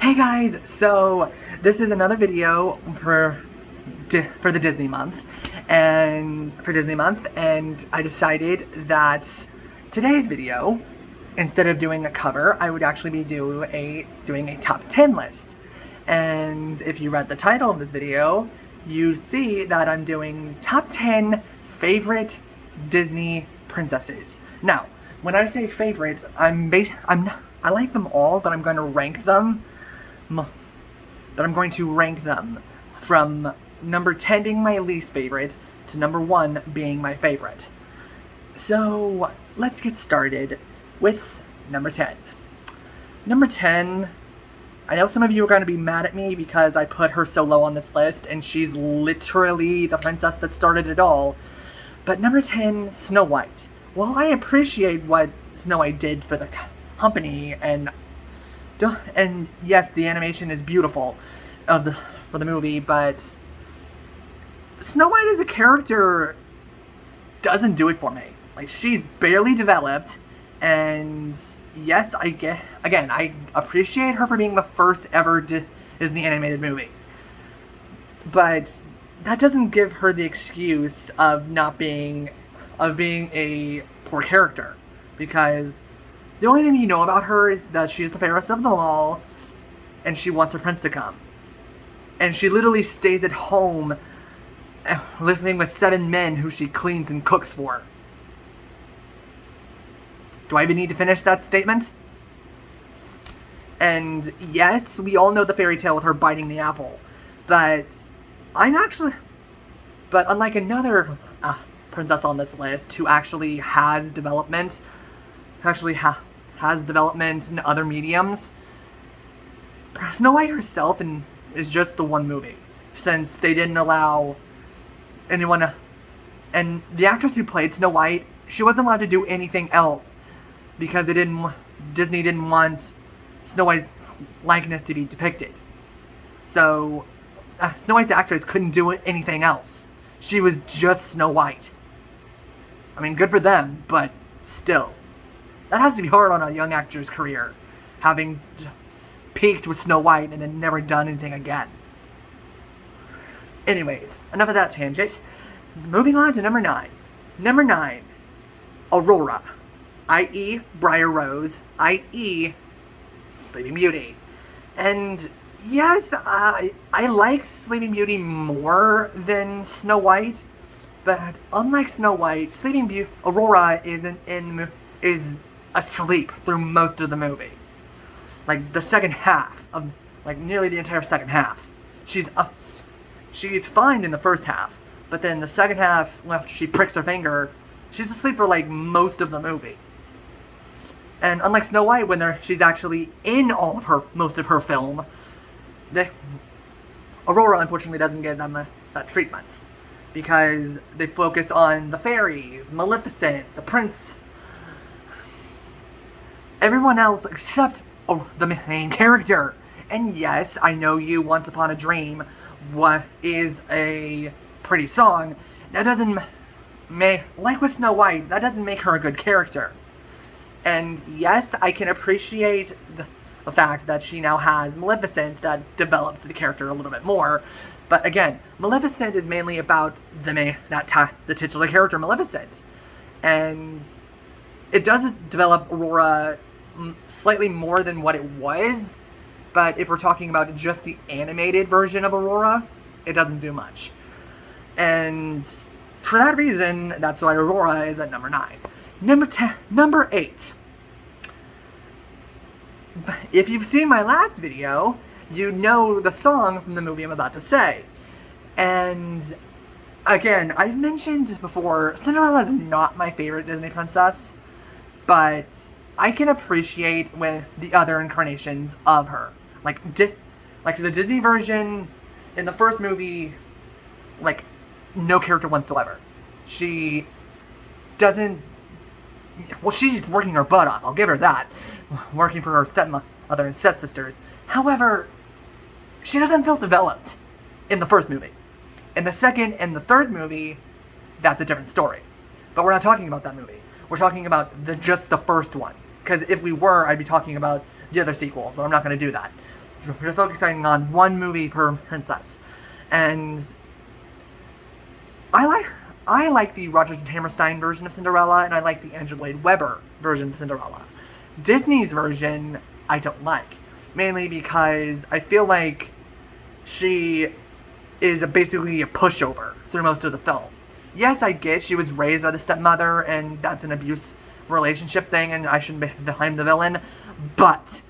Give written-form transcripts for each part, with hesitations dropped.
Hey guys, so this is another video for the Disney month, and I decided that today's video, instead of doing a cover, I would actually be doing a top 10 list. And if you read the title of this video, you'd see that I'm doing top 10 favorite Disney princesses. Now, when I say favorite, I like them all, but I'm going to rank them. From number 10 being my least favorite to number 1 being my favorite. So let's get started with number 10. Number 10, I know some of you are going to be mad at me because I put her so low on this list, and she's literally the princess that started it all. But number 10, Snow White. While I appreciate what Snow White did for the company, and yes, the animation is beautiful for the movie, but Snow White as a character doesn't do it for me. Like, she's barely developed, and yes, I appreciate her for being the first ever Disney animated movie, but that doesn't give her the excuse of being a poor character, because the only thing you know about her is that she's the fairest of them all, and she wants her prince to come. And she literally stays at home, living with 7 men who she cleans and cooks for. Do I even need to finish that statement? And yes, we all know the fairy tale with her biting the apple, but unlike another princess on this list who actually has development, in other mediums, Snow White herself is just the one movie, since they didn't allow anyone to, and the actress who played Snow White, she wasn't allowed to do anything else because Disney didn't want Snow White's likeness to be depicted. So Snow White's actress couldn't do anything else. She was just Snow White. I mean, good for them, but still. That has to be hard on a young actor's career, having peaked with Snow White and then never done anything again. Anyways, enough of that tangent. Moving on to number 9. Number 9, Aurora, i.e. Briar Rose, i.e. Sleeping Beauty. And yes, I like Sleeping Beauty more than Snow White, but unlike Snow White, Aurora is asleep through most of the movie. Like, the second half of, nearly the entire second half. She's fine in the first half, but then the second half, after she pricks her finger, she's asleep for, most of the movie. And unlike Snow White, when she's actually in most of her film, Aurora, unfortunately, doesn't get that treatment. Because they focus on the fairies, Maleficent, the prince, everyone else except the main character. And yes, I know you, Once Upon a Dream, what is a pretty song. That doesn't like with Snow White, that doesn't make her a good character. And yes, I can appreciate the fact that she now has Maleficent that developed the character a little bit more. But again, Maleficent is mainly about the titular character, Maleficent. And it does develop Aurora slightly more than what it was, but if we're talking about just the animated version of Aurora, it doesn't do much. And for that reason, that's why Aurora is at number 9. Number 8. If you've seen my last video, you know the song from the movie I'm about to say. And again, I've mentioned before, Cinderella is not my favorite Disney princess, but I can appreciate the other incarnations of her. Like the Disney version in the first movie, no character whatsoever. She doesn't, she's working her butt off, I'll give her that. Working for her stepmother and stepsisters. However, she doesn't feel developed in the first movie. In the second and the third movie, that's a different story. But we're not talking about that movie. We're talking about just the first one. Because if we were, I'd be talking about the other sequels, but I'm not going to do that. They're focusing on one movie per princess, and I like the Roger Hammerstein version of Cinderella, and I like the Andrew Lloyd Webber version of Cinderella. Disney's version I don't like, mainly because I feel like she is basically a pushover through most of the film. Yes, I get she was raised by the stepmother, and that's an abuse relationship thing, and I shouldn't be behind the villain, but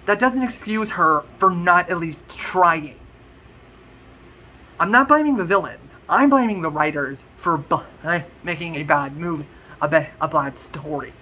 that doesn't excuse her for not at least trying. I'm not blaming the villain. I'm blaming the writers for making a bad movie, a bad story.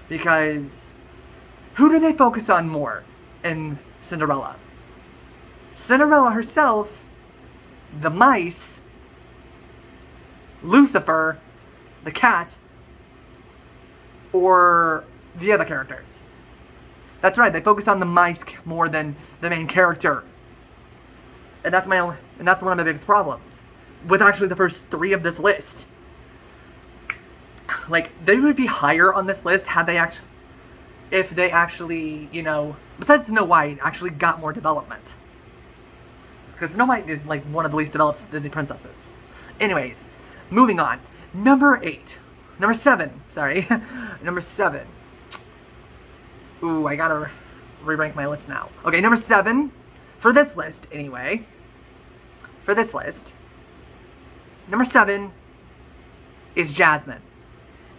Because who do they focus on more in Cinderella? Cinderella herself, the mice, Lucifer, the cat, or the other characters? That's right, they focus on the mice more than the main character. And that's one of my biggest problems with actually the first 3 of this list. Like, they would be higher on this list had they actually, if they actually, besides Snow White, actually got more development. Because Snow White is like one of the least developed Disney princesses. Anyways, moving on. Number 7. Number 7. Ooh, I gotta re-rank my list now. Okay, number 7, for this list anyway. Number 7 is Jasmine.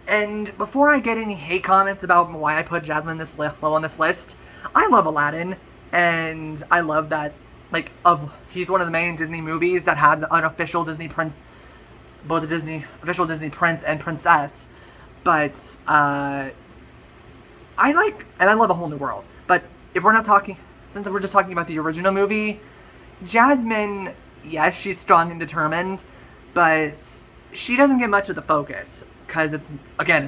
And before I get any hate comments about why I put Jasmine low on this list, I love Aladdin, and I love that, he's one of the main Disney movies that has an official Disney prince, both a official Disney prince and princess. But I love A Whole New World. But if we're not talking, since we're just talking about the original movie, Jasmine, yes, she's strong and determined, but she doesn't get much of the focus. Because it's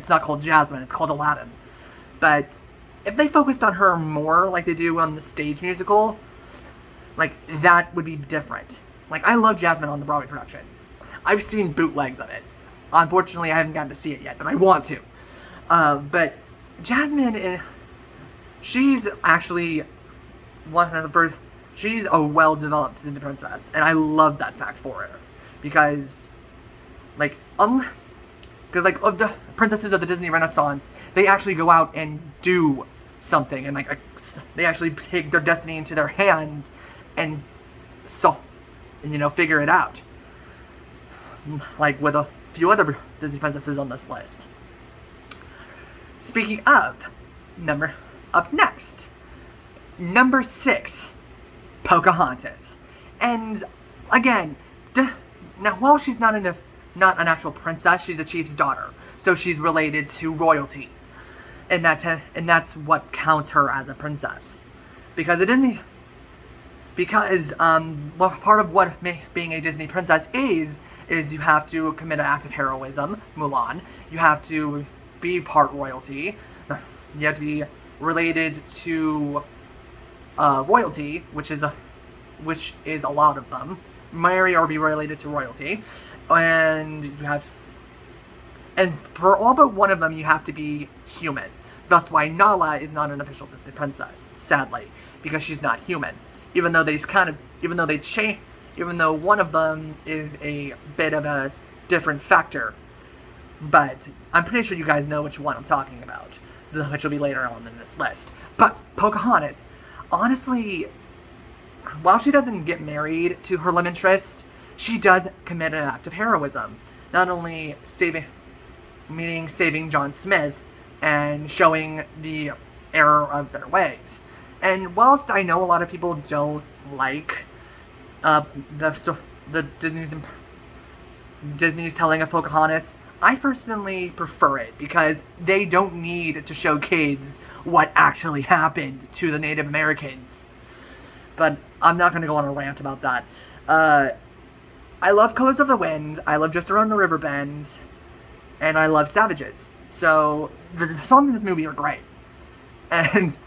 not called Jasmine, it's called Aladdin. But if they focused on her more like they do on the stage musical, that would be different. I love Jasmine on the Broadway production. I've seen bootlegs of it. Unfortunately, I haven't gotten to see it yet, but I want to. But Jasmine, she's actually she's a well-developed Disney princess, and I love that fact for her. Because, of the princesses of the Disney Renaissance, they actually go out and do something, and they actually take their destiny into their hands and figure it out. With a few other Disney princesses on this list. Speaking of, up next, number 6, Pocahontas. And again, now while she's not an actual princess, she's a chief's daughter, so she's related to royalty, and that's what counts her as a princess. Because part of what being a Disney princess is you have to commit an act of heroism, Mulan. You have to be part royalty. You have to be related to royalty, which is a lot of them. Marry or be related to royalty. And for all but one of them, you have to be human. Thus why Nala is not an official Disney princess, sadly, because she's not human. Even though one of them is a bit of a different factor. But I'm pretty sure you guys know which one I'm talking about, which will be later on in this list. But Pocahontas, honestly, while she doesn't get married to her love interest, she does commit an act of heroism. Not only saving John Smith and showing the error of their ways. And whilst I know a lot of people don't like the Disney's telling of Pocahontas, I personally prefer it because they don't need to show kids what actually happened to the Native Americans. But I'm not going to go on a rant about that. I love Colors of the Wind, I love Just Around the River Bend, and I love Savages. So, the songs in this movie are great. And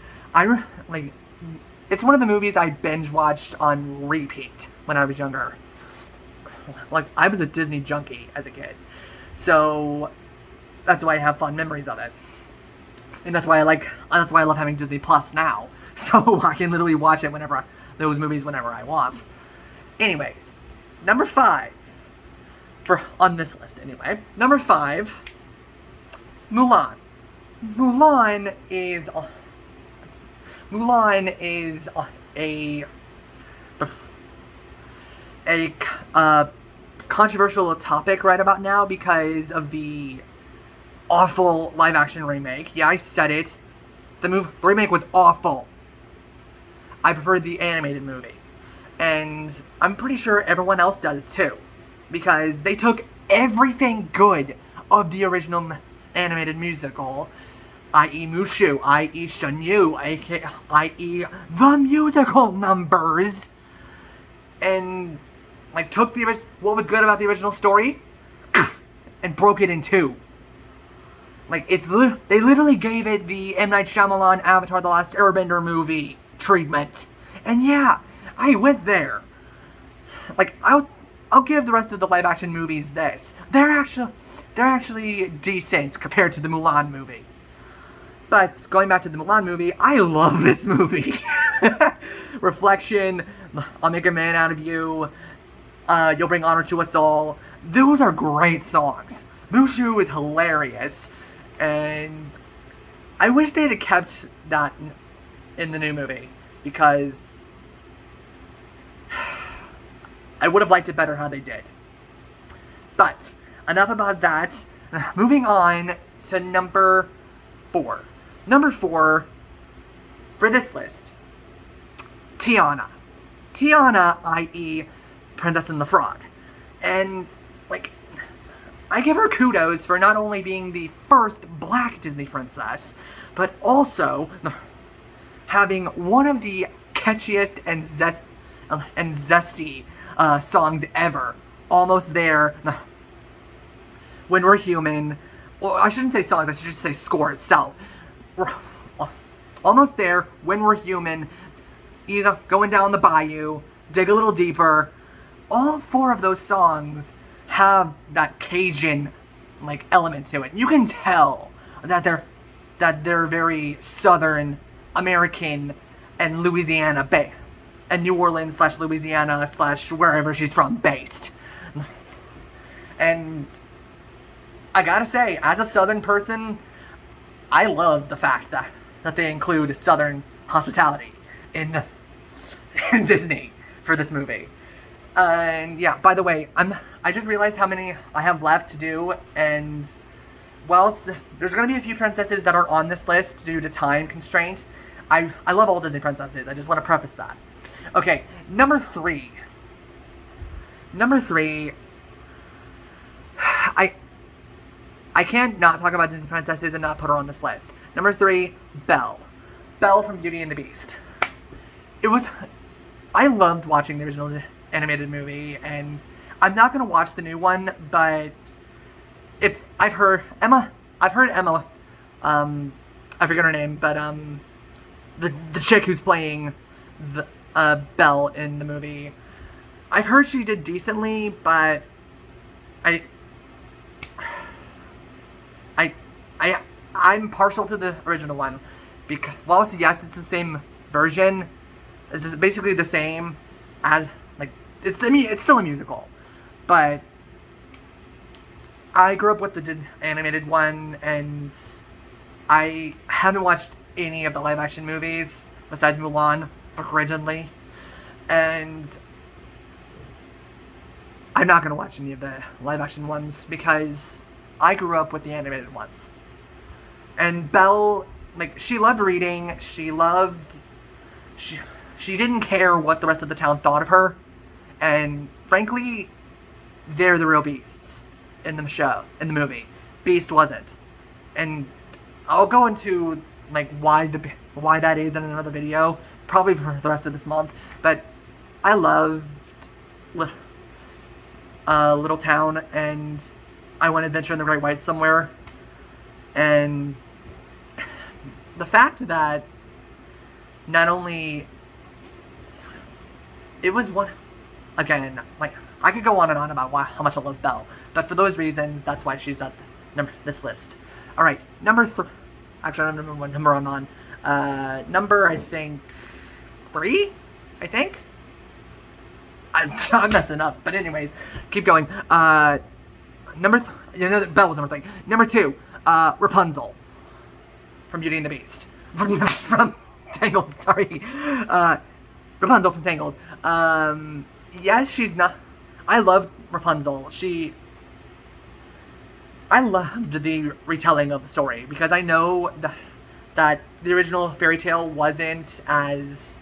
it's one of the movies I binge watched on repeat when I was younger. I was a Disney junkie as a kid. So, that's why I have fond memories of it. And that's why I love having Disney Plus now. so I can literally watch it those movies whenever I want. Anyways, number 5 on this list anyway. Number 5, Mulan. Mulan is a controversial topic right about now because of the awful live action remake. Yeah, I said it. The remake was awful. I prefer the animated movie. And I'm pretty sure everyone else does too. Because they took everything good of the original animated musical, i.e. Mushu, i.e. Shen Yu, i.e. the musical numbers, and like took what was good about the original story and broke it in two. Like they literally gave it the M. Night Shyamalan Avatar: The Last Airbender movie treatment. And yeah, I went there. Like I'll give the rest of the live action movies this. They're actually decent compared to the Mulan movie. But going back to the Mulan movie, I love this movie. Reflection, I'll make a man out of you, you'll bring honor to us all. Those are great songs. Mushu is hilarious. And I wish they had kept that in the new movie. Because I would have liked it better how they did. But enough about that. Moving on to number 4. Number 4 for this list, Tiana. Tiana, i.e. Princess and the Frog. And, like, I give her kudos for not only being the first black Disney princess, but also having one of the catchiest and zesty songs ever. Almost There, When We're Human. Well, I shouldn't say songs, I should just say score itself. We're Almost There, When We're Human, Going Down the Bayou, Dig a Little Deeper. All 4 of those songs have that Cajun like element to it. You can tell that they're very Southern American and Louisiana based, and New Orleans / Louisiana / wherever she's from based. And I gotta say, as a Southern person, I love the fact that they include Southern hospitality in Disney for this movie. And yeah, by the way, I just realized how many I have left to do, and whilst there's going to be a few princesses that are on this list due to time constraint, I love all Disney princesses. I just want to preface that. Okay, number 3. Number 3, I can't not talk about Disney princesses and not put her on this list. Number 3, Belle. Belle from Beauty and the Beast. I loved watching the original animated movie, and I'm not gonna watch the new one, but I've heard Emma, I forget her name, but the chick who's playing the Belle in the movie, I've heard she did decently, but I'm partial to the original one, because whilst yes, it's the same version, it's basically the same as it's still a musical, but I grew up with the Disney animated one, and I haven't watched any of the live action movies besides Mulan originally, and I'm not gonna watch any of the live action ones because I grew up with the animated ones. And Belle, she loved reading, she didn't care what the rest of the town thought of her, and frankly, they're the real beasts in the movie. Beast wasn't. And I'll go into why that is in another video, probably for the rest of this month, but I loved Little Town, and I Went Adventure in the Great White Somewhere, and the fact that not only it was one, again, I could go on and on about how much I love Belle, but for those reasons, that's why she's at this list. Alright, number 3, actually I don't remember what number I'm on, Number, I think, 3? I think? I'm messing up, but anyways, keep going. Belle was number 3. Number 2, Rapunzel from Beauty and the Beast. From Tangled, sorry. Rapunzel from Tangled. Yes, she's not... I loved Rapunzel. I loved the retelling of the story, because I know that the original fairy tale wasn't as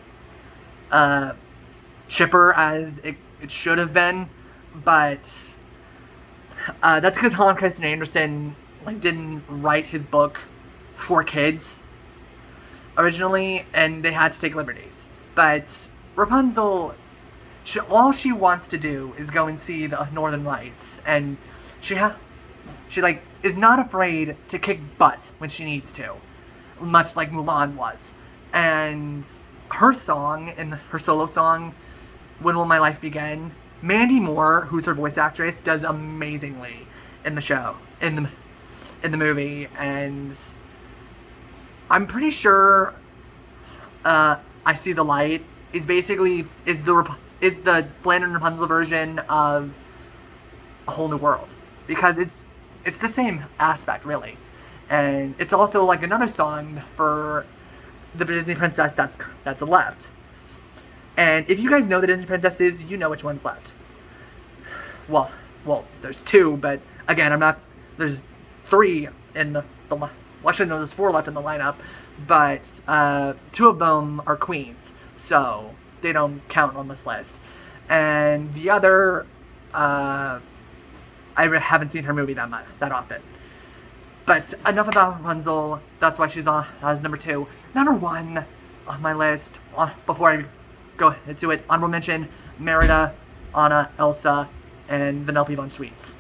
chipper as it should have been, but that's because Hans Christian Andersen didn't write his book for kids originally, and they had to take liberties. But Rapunzel, all she wants to do is go and see the Northern Lights, and she is not afraid to kick butt when she needs to, much like Mulan was. And her song, and her solo song, When Will My Life Begin, Mandy Moore, who's her voice actress, does amazingly in the show, in the movie, and I'm pretty sure I See the Light is basically the Flan and Rapunzel version of A Whole New World, because it's the same aspect, really. And it's also another song for the Disney princess that's left. And if you guys know the Disney princesses, you know which one's left. Well, there's 2, but again, there's 3 in the actually no, there's 4 left in the lineup, but 2 of them are queens, so they don't count on this list. And the other, I haven't seen her movie that often. But enough about Rapunzel. That's why she's on as number 2. Number 1 on my list, before I go into it, honorable mention, Merida, Anna, Elsa, and Vanellope von Schweetz.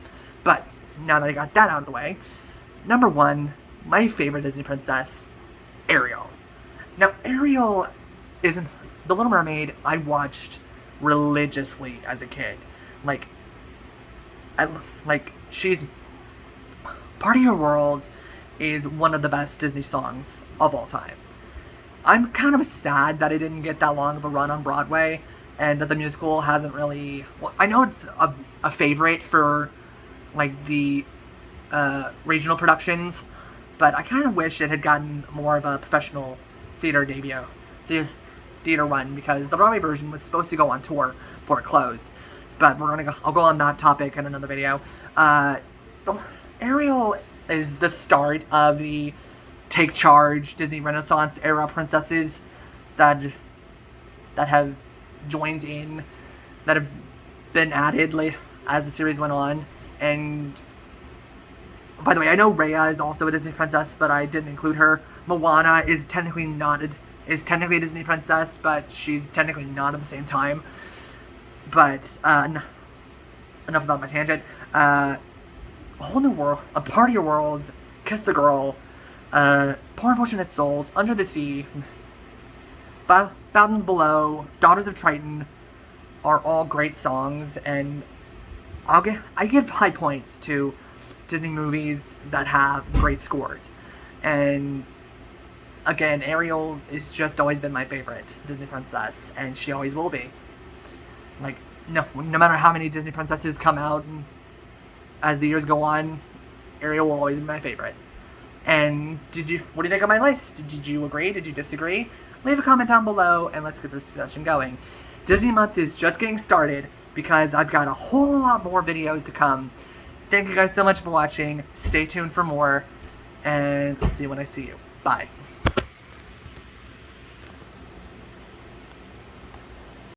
But now that I got that out of the way, number 1, my favorite Disney princess, Ariel. Now, Ariel is The Little Mermaid. I watched religiously as a kid. She's Part of Your World is one of the best Disney songs of all time. I'm kind of sad that it didn't get that long of a run on Broadway, and that the musical hasn't really... Well, I know it's a favorite for, the regional productions, but I kind of wish it had gotten more of a professional theater run, because the Broadway version was supposed to go on tour before it closed. But I'll go on that topic in another video. Ariel is the start of the Take Charge Disney Renaissance era princesses that have joined in, that have been added as the series went on. And by the way, I know Raya is also a Disney princess, but I didn't include her. Moana is technically a Disney princess, but she's technically not at the same time. But enough about my tangent. A Whole New World, A Part of Your World, Kiss the Girl, Poor Unfortunate Souls, Under the Sea, Fathoms Below, Daughters of Triton are all great songs, and I give high points to Disney movies that have great scores. And again, Ariel has just always been my favorite Disney princess, and she always will be. No matter how many Disney princesses come out, and as the years go on, Ariel will always be my favorite. And what do you think of my list? Did you agree? Did you disagree? Leave a comment down below, and let's get this discussion going. Disney Month is just getting started, because I've got a whole lot more videos to come. Thank you guys so much for watching. Stay tuned for more, and I'll see you when I see you. Bye.